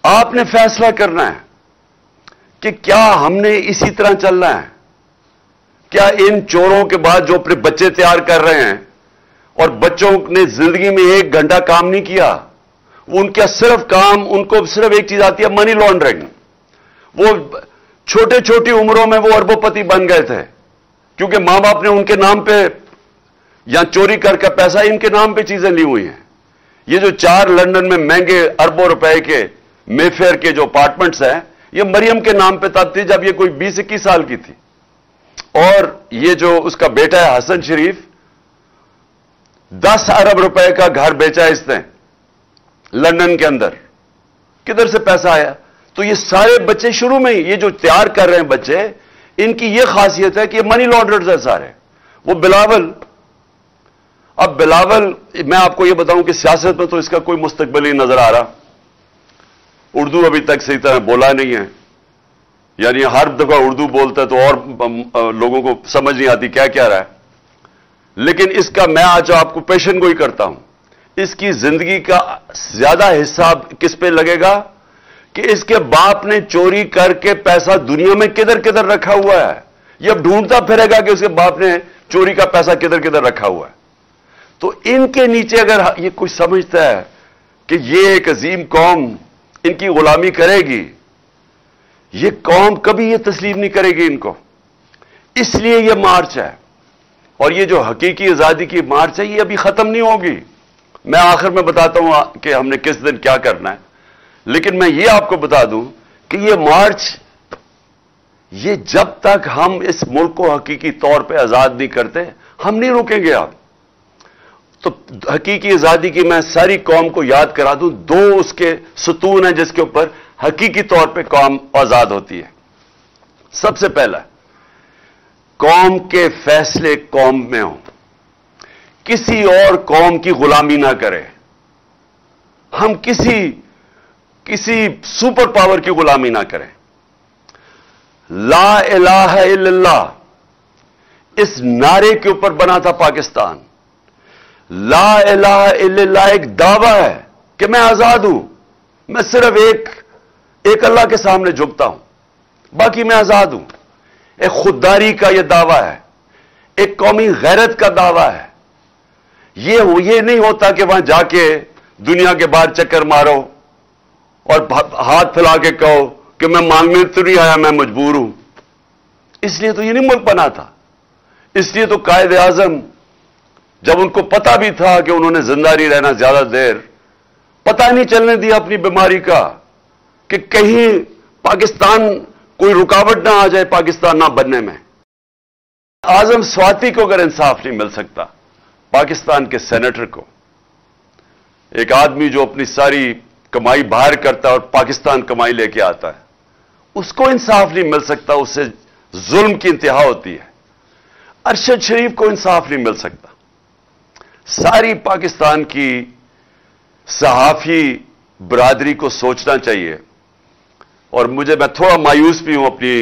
آپ نے فیصلہ کرنا ہے کہ کیا ہم نے اسی طرح چلنا ہے؟ کیا ان چوروں کے بعد جو اپنے بچے تیار کر رہے ہیں اور بچوں نے زندگی میں 1 گھنٹہ کام نہیں کیا، ان کا صرف کام، ان کو صرف ایک چیز آتی ہے، منی لانڈرنگ. وہ چھوٹی عمروں میں وہ اربوں پتی بن گئے تھے کیونکہ ماں باپ نے ان کے نام پہ یا چوری کر کے پیسہ ان کے نام پہ چیزیں لی ہوئی ہیں. یہ جو 4 لندن میں مہنگے اربوں روپے کے مے فیئر کے جو اپارٹمنٹس ہیں، یہ مریم کے نام پہ تب تھی جب یہ کوئی 20-21 سال کی تھی. اور یہ جو اس کا بیٹا ہے حسن شریف، 10 ارب روپے کا گھر بیچا اس نے لندن کے اندر. کدھر سے پیسہ آیا؟ تو یہ سارے بچے شروع میں ہی یہ جو تیار کر رہے ہیں بچے، ان کی یہ خاصیت ہے کہ یہ منی لانڈررز ہیں سارے. وہ بلاول، اب بلاول میں آپ کو یہ بتاؤں کہ سیاست میں تو اس کا کوئی مستقبل ہی نظر آ رہا. اردو ابھی تک صحیح طرح بولا نہیں ہے، یعنی ہر دفعہ اردو بولتا ہے تو اور لوگوں کو سمجھ نہیں آتی کیا کہہ رہا ہے. لیکن اس کا میں آج آپ کو پیشن گوئی کرتا ہوں، اس کی زندگی کا زیادہ حصہ کس پہ لگے گا کہ اس کے باپ نے چوری کر کے پیسہ دنیا میں کدھر کدھر رکھا ہوا ہے. یہ اب ڈھونڈتا پھرے گا کہ اس کے باپ نے چوری کا پیسہ کدھر کدھر رکھا ہوا ہے. تو ان کے نیچے اگر یہ کوئی سمجھتا ہے کہ یہ ایک عظیم قوم ان کی غلامی کرے گی، یہ قوم کبھی یہ تسلیم نہیں کرے گی ان کو. اس لیے یہ مارچ ہے، اور یہ جو حقیقی آزادی کی مارچ ہے یہ ابھی ختم نہیں ہوگی. میں آخر میں بتاتا ہوں کہ ہم نے کس دن کیا کرنا ہے، لیکن میں یہ آپ کو بتا دوں کہ یہ مارچ، یہ جب تک ہم اس ملک کو حقیقی طور پہ آزاد نہیں کرتے ہم نہیں رکیں گے. آپ تو حقیقی آزادی کی میں ساری قوم کو یاد کرا دوں، 2 اس کے ستون ہیں جس کے اوپر حقیقی طور پہ قوم آزاد ہوتی ہے. سب سے پہلا، قوم کے فیصلے قوم میں ہوں، کسی اور قوم کی غلامی نہ کرے. ہم کسی سپر پاور کی غلامی نہ کریں. لا الہ الا اللہ اس نعرے کے اوپر بنا تھا پاکستان. لا الہ الا اللہ ایک دعویٰ ہے کہ میں آزاد ہوں، میں صرف ایک اللہ کے سامنے جھکتا ہوں، باقی میں آزاد ہوں. ایک خودداری کا یہ دعویٰ ہے، ایک قومی غیرت کا دعویٰ ہے. یہ نہیں ہوتا کہ وہاں جا کے دنیا کے باہر چکر مارو اور ہاتھ پھیلا کے کہو کہ میں مانگنے تو نہیں آیا، میں مجبور ہوں. اس لیے تو یہ نہیں ملک بنا تھا. اس لیے تو قائد اعظم جب ان کو پتا بھی تھا کہ انہوں نے زندہ نہیں رہنا زیادہ دیر، پتہ نہیں چلنے دیا اپنی بیماری کا کہ کہیں پاکستان کوئی رکاوٹ نہ آ جائے پاکستان نہ بننے میں. اعظم سواتی کو اگر انصاف نہیں مل سکتا، پاکستان کے سینیٹر کو، ایک آدمی جو اپنی ساری کمائی باہر کرتا ہے اور پاکستان کمائی لے کے آتا ہے، اس کو انصاف نہیں مل سکتا، اس سے ظلم کی انتہا ہوتی ہے. ارشد شریف کو انصاف نہیں مل سکتا. ساری پاکستان کی صحافی برادری کو سوچنا چاہیے، اور میں تھوڑا مایوس بھی ہوں اپنی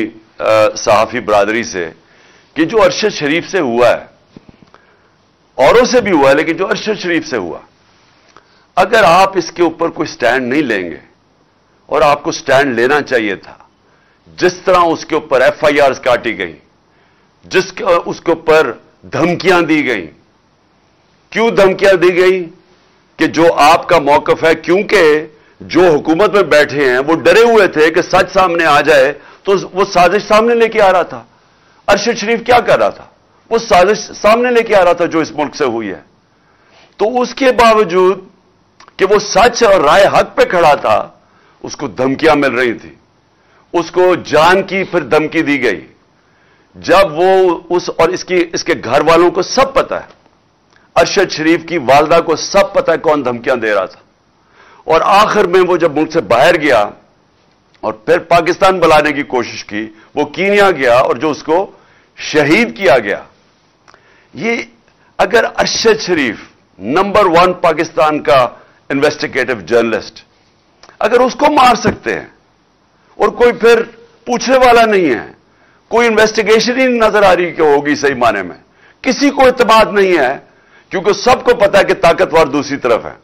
صحافی برادری سے کہ جو ارشد شریف سے ہوا ہے، اوروں سے بھی ہوا ہے لیکن جو ارشد شریف سے ہوا، اگر آپ اس کے اوپر کوئی سٹینڈ نہیں لیں گے، اور آپ کو سٹینڈ لینا چاہیے تھا. جس طرح اس کے اوپر ایف آئی آرز کاٹی گئی، اس کے اوپر دھمکیاں دی گئیں. کیوں دھمکیاں دی گئی؟ کہ جو آپ کا موقف ہے، کیونکہ جو حکومت میں بیٹھے ہیں وہ ڈرے ہوئے تھے کہ سچ سامنے آ جائے تو وہ سازش سامنے لے کے آ رہا تھا. ارشد شریف کیا کر رہا تھا؟ وہ سازش سامنے لے کے آ رہا تھا جو اس ملک سے ہوئی ہے. تو اس کے باوجود کہ وہ سچ اور رائے حق پہ کھڑا تھا، اس کو دھمکیاں مل رہی تھی، اس کو جان کی پھر دھمکی دی گئی. جب وہ اور اس کے گھر والوں کو سب پتہ ہے، ارشد شریف کی والدہ کو سب پتہ ہے کون دھمکیاں دے رہا تھا. اور آخر میں وہ جب ملک سے باہر گیا اور پھر پاکستان بلانے کی کوشش کی، وہ کینیا گیا اور جو اس کو شہید کیا گیا. یہ اگر ارشد شریف نمبر 1 پاکستان کا انویسٹیگیٹو جرنلسٹ، اگر اس کو مار سکتے ہیں اور کوئی پھر پوچھنے والا نہیں ہے، کوئی انویسٹیگیشن ہی نظر آ رہی کہ ہوگی صحیح معنی میں، کسی کو اعتماد نہیں ہے، کیونکہ سب کو پتا ہے کہ طاقتور دوسری طرف ہے،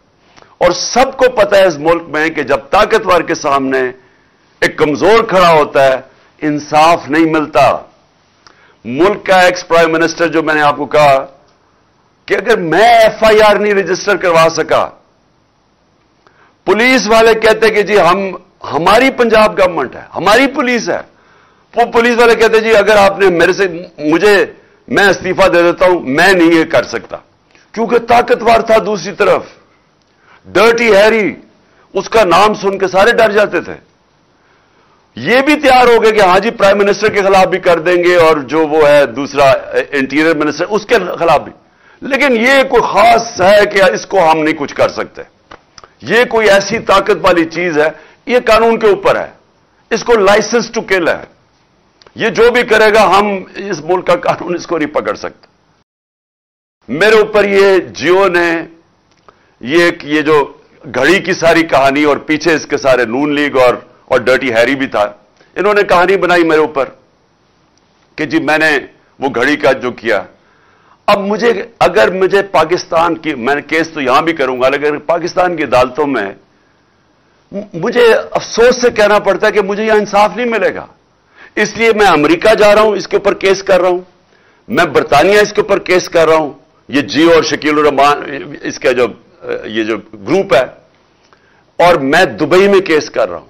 اور سب सबको पता है इस मुल्क में कि जब ताकतवर के सामने एक कमजोर खड़ा होता है, इंसाफ नहीं मिलता। मुल्क का एक्स प्राइम मिनिस्टर, जो मैंने आपको कहा कि अगर मैं एफआईआर नहीं रजिस्टर करवा सका, पुलिस वाले कहते कि जी हमारी पंजाब गवर्नमेंट है, हमारी पुलिस है, वो पुलिस वाले कहते जी अगर आपने मैं इस्तीफा दे देता हूं, मैं नहीं ये कर सकता, क्योंकि ताकतवर था। दूसरी तरफ डर्टी हैरी, उसका नाम सुन के सारे डर जाते थे। ये भी तैयार हो गए कि हां जी प्राइम मिनिस्टर के खिलाफ भी कर देंगे, और जो वो है दूसरा इंटीरियर मिनिस्टर उसके खिलाफ भी। लेकिन ये कोई खास है कि इसको हम नहीं कुछ कर सकते, ये कोई ऐसी ताकत वाली चीज है, ये कानून के ऊपर है, इसको लाइसेंस टू किल है। ये जो भी करेगा, हम इस मुल्क का कानून इसको नहीं पकड़ सकते। मेरे ऊपर ये जियो ने ये जो घड़ी की सारी कहानी, और पीछे इसके सारे नून लीग और डर्टी हैरी भी था, इन्होंने कहानी बनाई मेरे ऊपर कि जी मैंने वो घड़ी का जो किया। अब अगर मुझे पाकिस्तान की, मैंने केस तो यहां भी करूंगा, लेकिन पाकिस्तान की अदालतों में मुझे अफसोस से कहना पड़ता है कि मुझे यहां इंसाफ नहीं मिलेगा। इसलिए मैं अमेरिका जा रहा हूं, इसके ऊपर केस कर रहा हूं, मैं बरतानिया इसके ऊपर केस कर रहा हूं, ये जियो और शकील रहमान इसका ये जो ग्रुप है, और मैं दुबई में केस कर रहा हूं।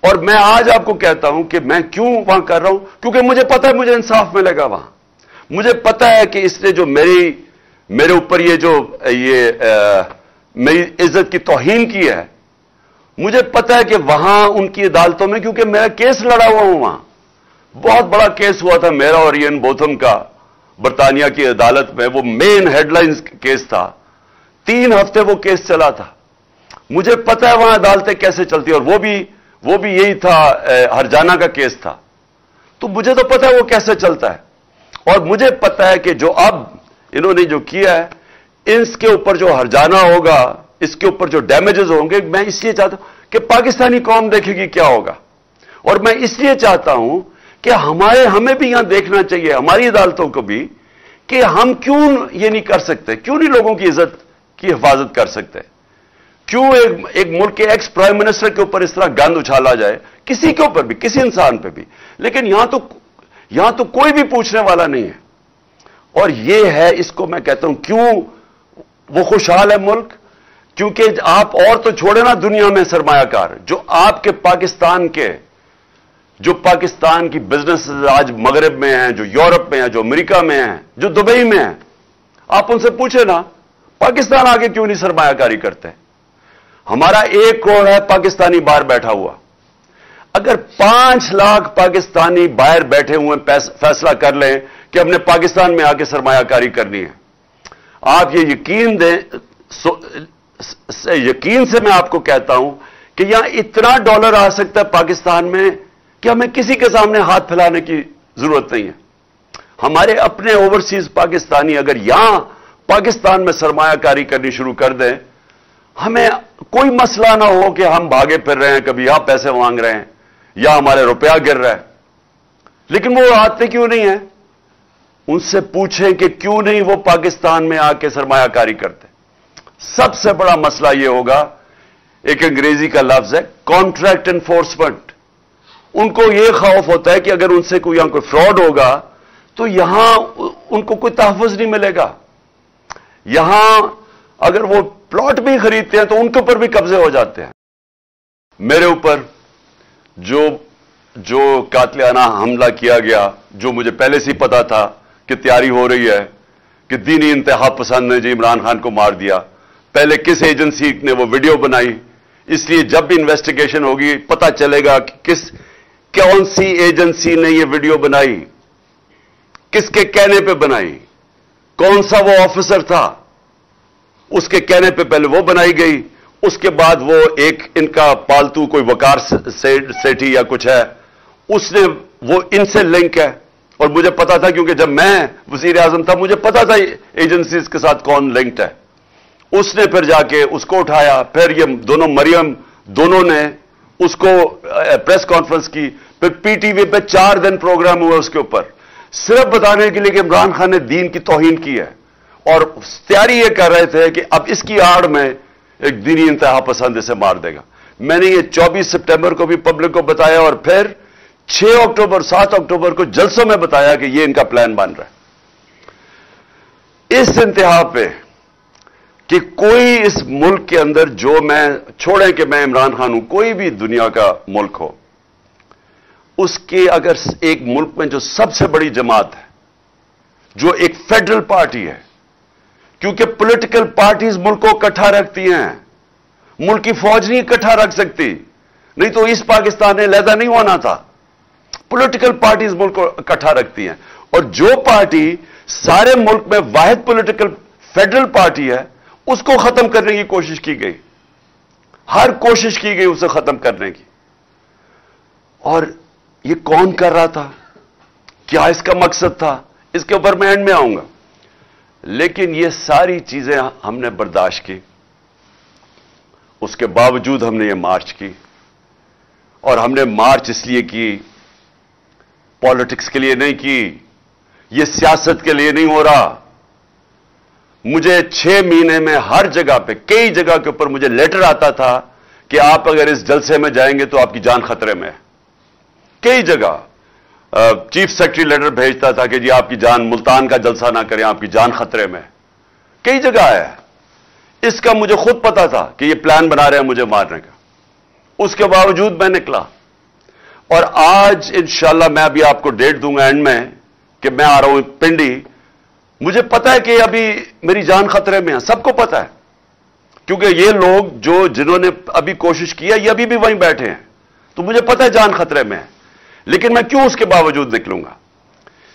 और मैं आज आपको कहता हूं कि मैं क्यों वहां कर रहा हूं, क्योंकि मुझे पता है मुझे इंसाफ मिलेगा वहां। मुझे पता है कि इसने जो मेरे ऊपर मेरी इज्जत की तौहीन की है, मुझे पता है कि वहां उनकी अदालतों में, क्योंकि मेरा केस लड़ा हुआ हूं वहां, बहुत बड़ा केस हुआ था मेरा और इयन बोथम का बरतानिया की अदालत में। वो मेन हेडलाइंस केस था, 3 हफ्ते वो केस चला था। मुझे पता है वहां अदालतें कैसे चलती, और वो भी यही था, हरजाना का केस था। तो मुझे तो पता है वो कैसे चलता है, और मुझे पता है कि जो अब इन्होंने जो किया है, इसके ऊपर जो हरजाना होगा, इसके ऊपर जो डैमेजेस होंगे, मैं इसलिए चाहता हूं कि पाकिस्तानी कौम देखेगी क्या होगा। और मैं इसलिए चाहता हूं कि हमें भी यहां देखना चाहिए, हमारी अदालतों को भी, कि हम क्यों ये नहीं कर सकते, क्यों नहीं लोगों की इज्जत की हिफाजत कर सकते, क्यों एक मुल्क के एक्स प्राइम मिनिस्टर के ऊपर इस तरह गंद उछाला जाए, किसी के ऊपर भी, किसी इंसान पे भी। लेकिन यहां तो कोई भी पूछने वाला नहीं है। और ये है, इसको मैं कहता हूं क्यों वो खुशहाल है मुल्क, क्योंकि आप और तो छोड़े ना दुनिया में सरमायाकार, जो आपके जो पाकिस्तान की बिजनेस आज मगरब में हैं, जो यूरोप में हैं, जो अमेरिका में हैं, जो दुबई में हैं, आप उनसे पूछे ना पाकिस्तान आगे क्यों नहीं सरमायाकारी करते। हमारा 1 करोड़ है पाकिस्तानी बाहर बैठा हुआ। अगर 5 लाख पाकिस्तानी बाहर बैठे हुए फैसला कर लें कि हमने पाकिस्तान में आके सरमायाकारी करनी है, आप ये यकीन दें, यकीन से मैं आपको कहता हूं कि यहां इतना डॉलर आ सकता है पाकिस्तान में कि हमें किसी के सामने हाथ फैलाने की जरूरत नहीं है। हमारे अपने ओवरसीज पाकिस्तानी अगर यहां पाकिस्तान में सरमायाकारी करनी शुरू कर दें, हमें कोई मसला ना हो कि हम भागे फिर रहे हैं, कभी यहां पैसे मांग रहे हैं या हमारे रुपया गिर रहा है। लेकिन वो आते क्यों नहीं है, उनसे पूछें कि क्यों नहीं वो पाकिस्तान में आके सरमायाकारी करते। सबसे बड़ा मसला यह होगा, एक अंग्रेजी का लफ्ज है कॉन्ट्रैक्ट एनफोर्समेंट। उनको यह खौफ होता है कि अगर उनसे कोई फ्रॉड होगा तो यहां उनको कोई तहफ़्फ़ुज़ नहीं मिलेगा। यहां अगर वो प्लॉट भी खरीदते हैं तो उनके ऊपर भी कब्जे हो जाते हैं। मेरे ऊपर जो कातिलाना हमला किया गया, जो मुझे पहले से ही पता था कि तैयारी हो रही है कि दीनी इंतहा पसंद ने जी इमरान खान को मार दिया, पहले किस एजेंसी ने वो वीडियो बनाई, इसलिए जब भी इन्वेस्टिगेशन होगी पता चलेगा कि कौन सी एजेंसी ने ये वीडियो बनाई, किसके कहने पे बनाई, कौन सा वो ऑफिसर था, उसके कहने पे पहले वो बनाई गई। उसके बाद वो एक इनका पालतू कोई वकार सेठी या कुछ है, उसने वो इनसे लिंक है। और मुझे पता था, क्योंकि जब मैं वजीर आजम था मुझे पता था एजेंसीज के साथ कौन लिंक्ड है। उसने फिर जाके उसको उठाया, फिर ये दोनों मरियम दोनों ने उसको प्रेस कॉन्फ्रेंस की, फिर पीटीवी पे 4 दिन प्रोग्राम हुआ उसके ऊपर, सिर्फ बताने के लिए कि इमरान खान ने दीन की तौहीन की है। और तैयारी ये कर रहे थे कि अब इसकी आड़ में एक दीनी इंतहा पसंद इसे मार देगा। मैंने ये 24 सितंबर को भी पब्लिक को बताया और फिर 6 अक्टूबर 7 अक्टूबर को जलसों में बताया कि ये इनका प्लान बन रहा है। इस इंतहा पे कि कोई इस मुल्क के अंदर, जो मैं छोड़े कि मैं इमरान खान हूं, कोई भी दुनिया का मुल्क हो, उसके अगर एक मुल्क में जो सबसे बड़ी जमात है, जो एक फेडरल पार्टी है, क्योंकि पॉलिटिकल पार्टीज मुल्क को इकट्ठा रखती हैं, मुल्क की फौज नहीं इकट्ठा रख सकती, नहीं तो इस पाकिस्तान ने लहदा नहीं होना था। पॉलिटिकल पार्टीज मुल्क को इकट्ठा रखती हैं, और जो पार्टी सारे मुल्क में वाहिद पॉलिटिकल फेडरल पार्टी है, उसको खत्म करने की कोशिश की गई, हर कोशिश की गई उसे खत्म करने की। और ये कौन कर रहा था, क्या इसका मकसद था, इसके ऊपर मैं एंड में आऊंगा। लेकिन ये सारी चीजें हमने बर्दाश्त की, उसके बावजूद हमने ये मार्च की, और हमने मार्च इसलिए की, पॉलिटिक्स के लिए नहीं की, ये सियासत के लिए नहीं हो रहा। मुझे 6 महीने में हर जगह पे, कई जगह के ऊपर मुझे लेटर आता था कि आप अगर इस जलसे में जाएंगे तो आपकी जान खतरे में है। कई जगह चीफ सेक्रेटरी लेटर भेजता था कि जी आपकी जान, मुल्तान का जलसा ना करें, आपकी जान खतरे में। कई जगह है, इसका मुझे खुद पता था कि ये प्लान बना रहे हैं मुझे मारने का। उसके बावजूद मैं निकला, और आज इंशाल्लाह मैं अभी आपको डेट दूंगा एंड में कि मैं आ रहा हूं पिंडी। मुझे पता है कि अभी मेरी जान खतरे में है, सबको पता है, क्योंकि ये लोग जिन्होंने अभी कोशिश किया ये अभी भी वहीं बैठे हैं, तो मुझे पता है जान खतरे में है। लेकिन मैं क्यों उसके बावजूद निकलूंगा?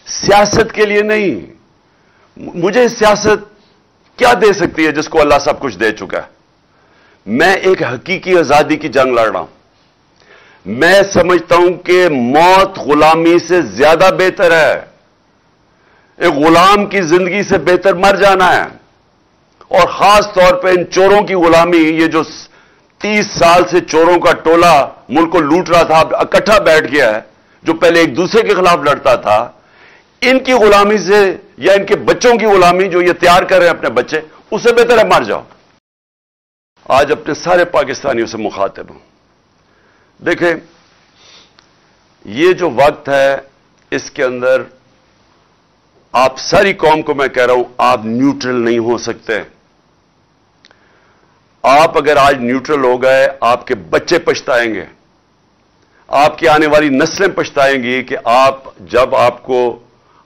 सियासत के लिए नहीं। मुझे सियासत क्या दे सकती है जिसको अल्लाह सब कुछ दे चुका है? मैं एक हकीकी आजादी की जंग लड़ रहा हूं। मैं समझता हूं कि मौत गुलामी से ज्यादा बेहतर है। एक गुलाम की जिंदगी से बेहतर मर जाना है, और खास तौर पे इन चोरों की गुलामी, ये जो 30 साल से चोरों का टोला मुल्क को लूट रहा था, अब इकट्ठा बैठ गया है, जो पहले एक दूसरे के खिलाफ लड़ता था, इनकी गुलामी से, या इनके बच्चों की गुलामी जो ये तैयार कर रहे हैं अपने बच्चे, उससे बेहतर है मर जाओ। आज अपने सारे पाकिस्तानियों से मुखातिब हूं। देखें, ये जो वक्त है, इसके अंदर आप सारी कौम को मैं कह रहा हूं, आप न्यूट्रल नहीं हो सकते। आप अगर आज न्यूट्रल हो गए, आपके बच्चे पछताएंगे, आपकी आने वाली नस्लें पछताएंगी कि जब आपको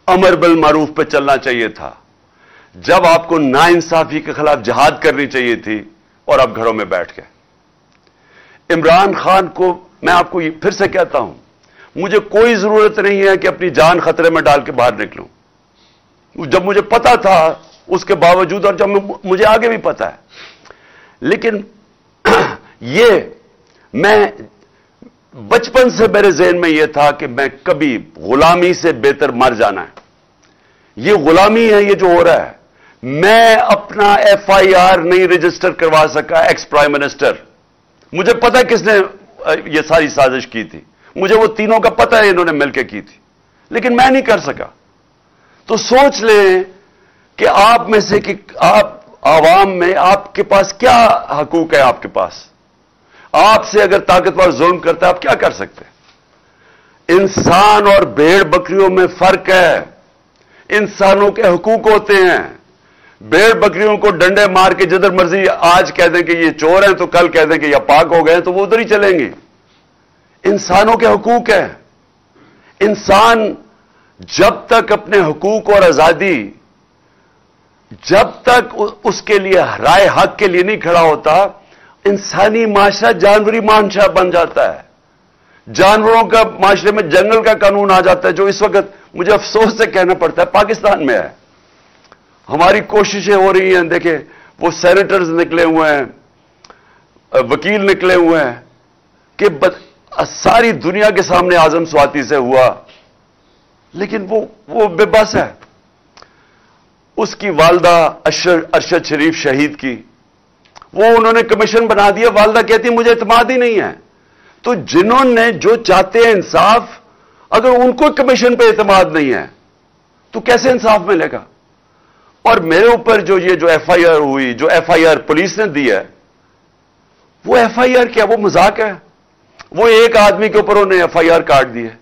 अमर बिल मारूफ पे चलना चाहिए था, जब आपको नाइंसाफी के खिलाफ जिहाद करनी चाहिए थी, और आप घरों में बैठ गए। इमरान खान को मैं आपको फिर से कहता हूं, मुझे कोई जरूरत नहीं है कि अपनी जान खतरे में डाल के बाहर निकलूं। जब मुझे पता था उसके बावजूद, और जब मुझे आगे भी पता है, लेकिन ये मैं बचपन से मेरे ज़हन में यह था कि मैं कभी गुलामी से बेहतर मर जाना है। ये गुलामी है ये जो हो रहा है। मैं अपना FIR नहीं रजिस्टर करवा सका एक्स प्राइम मिनिस्टर। मुझे पता है किसने ये सारी साजिश की थी, मुझे वो तीनों का पता है, इन्होंने मिलकर की थी, लेकिन मैं नहीं कर सका। तो सोच लें कि आप में से कि आप आवाम में आपके पास क्या हकूक है। आपके पास, आपसे अगर ताकतवर जुल्म करता है, आप क्या कर सकते हैं? इंसान और भेड़ बकरियों में फर्क है। इंसानों के हकूक होते हैं। भेड़ बकरियों को डंडे मार के जिधर मर्जी आज कह दें कि ये चोर हैं, तो कल कह दें कि ये पाक हो गए, तो वो उधर ही चलेंगे। इंसानों के हकूक है। इंसान जब तक अपने हकूक और आजादी, जब तक उसके लिए राय हक के लिए नहीं खड़ा होता, इंसानी माशरा जानवरी माशरा बन जाता है। जानवरों का माशरे में जंगल का कानून आ जाता है, जो इस वक्त मुझे अफसोस से कहना पड़ता है पाकिस्तान में है। हमारी कोशिशें हो रही हैं, देखें वो सेनेटर्स निकले हुए हैं, वकील निकले हुए हैं कि सारी दुनिया के सामने आजम स्वाति से हुआ, लेकिन वो बेबस है। उसकी वालदा अरशद शरीफ शहीद की, वो उन्होंने कमीशन बना दिया। वालदा कहती मुझे इत्मीनान ही नहीं है। तो जिन्होंने जो चाहते हैं इंसाफ, अगर उनको कमीशन पे इत्मीनान नहीं है तो कैसे इंसाफ मिलेगा? और मेरे ऊपर जो FIR हुई, जो FIR पुलिस ने दी है, وہ FIR کیا؟ وہ مذاق ہے؟ وہ ایک آدمی کے اوپر انہوں نے FIR کاٹ دی ہے.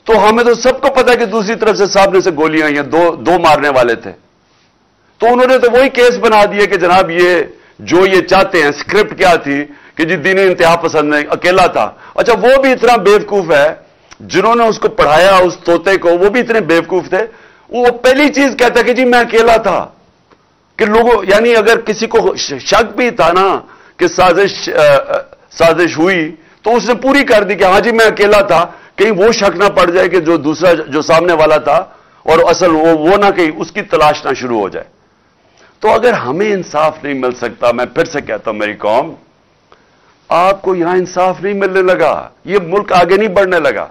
تو ہمیں تو سب کو پتا کہ دوسری طرف سے سامنے سے گولیاں آئی ہیں, دو مارنے والے تھے. تو انہوں نے تو وہی کیس بنا دیا کہ جناب یہ جو یہ چاہتے ہیں. اسکرپٹ کیا تھی کہ جی دینی انتہا پسند نہیں, اکیلا تھا. اچھا وہ بھی اتنا بیوقوف ہے, جنہوں نے اس کو پڑھایا اس طوطے کو, وہ بھی اتنے بیوقوف تھے. وہ پہلی چیز کہتا کہ جی میں اکیلا تھا. کہ لوگوں یعنی اگر کسی کو شک بھی تھا نا کہ سازش ہوئی تو اس نے پوری کر دی کہ ہاں جی میں اکیلا تھا, کہیں وہ شک نہ پڑ جائے کہ جو دوسرا جو سامنے والا تھا اور اصل وہ نہ کہیں اس کی تلاش نہ شروع ہو جائے. تو اگر ہمیں انصاف نہیں مل سکتا, میں پھر سے کہتا ہوں میری قوم, آپ کو یہاں انصاف نہیں ملنے لگا, یہ ملک آگے نہیں بڑھنے لگا.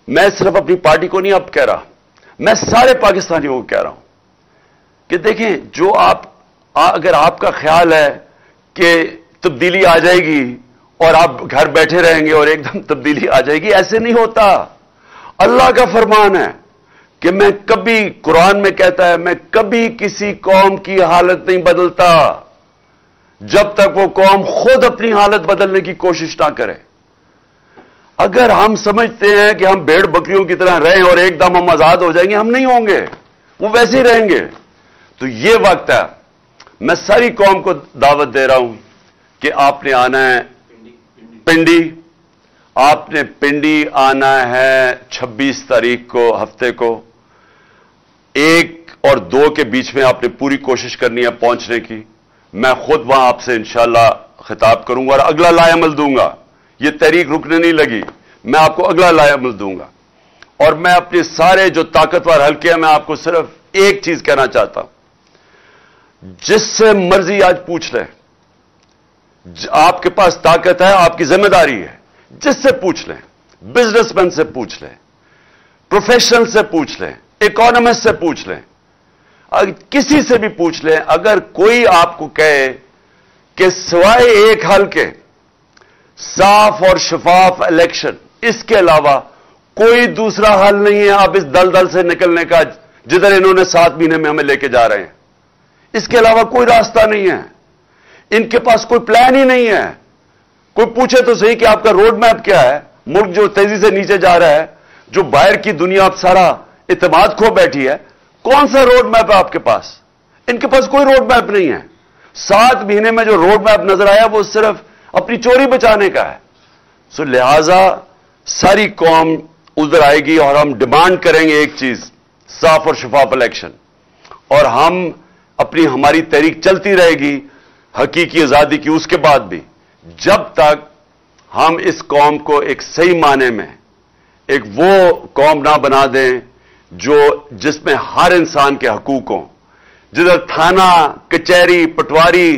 میں صرف اپنی پارٹی کو نہیں اب کہہ رہا, میں سارے پاکستانیوں کو کہہ رہا ہوں کہ دیکھیں, جو اگر آپ کا خیال ہے کہ تبدیلی آ جائے گی اور آپ گھر بیٹھے رہیں گے اور ایک دم تبدیلی آ جائے گی, ایسے نہیں ہوتا. اللہ کا فرمان ہے کہ میں کبھی, قرآن میں کہتا ہے میں کبھی کسی قوم کی حالت نہیں بدلتا جب تک وہ قوم خود اپنی حالت بدلنے کی کوشش نہ کرے. اگر ہم سمجھتے ہیں کہ ہم بھیڑ بکریوں کی طرح رہیں اور ایک دم ہم آزاد ہو جائیں گے, ہم نہیں ہوں گے, وہ ویسے ہی رہیں گے. تو یہ وقت ہے, میں ساری قوم کو دعوت دے رہا ہوں کہ آپ نے آنا ہے پنڈی. آپ نے پنڈی آنا ہے 26 تاریخ کو, ہفتے کو. 1 اور 2 کے بیچ میں آپ نے پوری کوشش کرنی ہے پہنچنے کی. میں خود وہاں آپ سے انشاءاللہ خطاب کروں گا اور اگلا لائے عمل دوں گا. یہ تحریک رکنے نہیں لگی, میں آپ کو اگلا لائے عمل دوں گا. اور میں اپنے سارے جو طاقتور حلقے ہیں, میں آپ کو صرف ایک چیز کہنا چاہتا ہوں, جس سے مرضی آج پوچھ لیں, آپ کے پاس طاقت ہے, آپ کی ذمہ داری ہے, جس سے پوچھ لیں, بزنس مین سے پوچھ لیں, پروفیشنل سے پوچھ لیں, اکانومسٹ سے پوچھ لیں, کسی سے بھی پوچھ لیں. اگر کوئی آپ کو کہے کہ سوائے ایک حل کے, صاف اور شفاف الیکشن, اس کے علاوہ کوئی دوسرا حل نہیں ہے آپ اس دلدل سے نکلنے کا جدھر انہوں نے 7 مہینے میں ہمیں لے کے جا رہے ہیں, اس کے علاوہ کوئی راستہ نہیں ہے. ان کے پاس کوئی پلان ہی نہیں ہے. کوئی پوچھے تو صحیح کہ آپ کا روڈ میپ کیا ہے؟ ملک جو تیزی سے نیچے جا رہا ہے, جو باہر کی دنیا اب سارا اعتماد کھو بیٹھی ہے, کون سا روڈ میپ ہے آپ کے پاس؟ ان کے پاس کوئی روڈ میپ نہیں ہے. 7 مہینے میں جو روڈ میپ نظر آیا وہ صرف اپنی چوری بچانے کا ہے. سو لہذا ساری قوم ادھر آئے گی اور ہم ڈیمانڈ کریں گے ایک چیز, صاف اور شفاف الیکشن. اور ہماری تحریک چلتی رہے گی حقیقی آزادی کی اس کے بعد بھی, جب تک ہم اس قوم کو ایک صحیح معنی میں ایک وہ قوم نہ بنا دیں جس میں ہر انسان کے حقوق ہوں, جدھر تھانہ کچہری پٹواری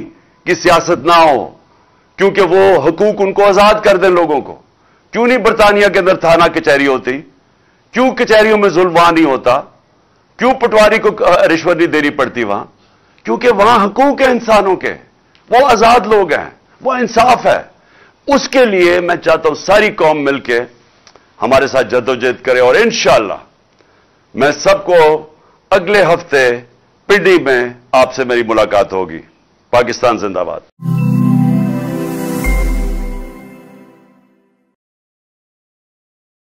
کی سیاست نہ ہو, کیونکہ وہ حقوق ان کو آزاد کر دیں لوگوں کو. کیوں نہیں برطانیہ کے اندر تھانہ کچہری ہوتی؟ کیوں کچہریوں میں ظلم وہاں نہیں ہوتا؟ کیوں پٹواری کو رشوت نہیں دینی پڑتی وہاں؟ کیونکہ وہاں حقوق ہیں انسانوں کے, وہ آزاد لوگ ہیں, وہ انصاف ہے. اس کے لیے میں چاہتا ہوں ساری قوم مل کے ہمارے ساتھ جدوجہد کرے, اور انشاءاللہ میں سب کو اگلے ہفتے پنڈی میں آپ سے میری ملاقات ہوگی. پاکستان زندہ باد.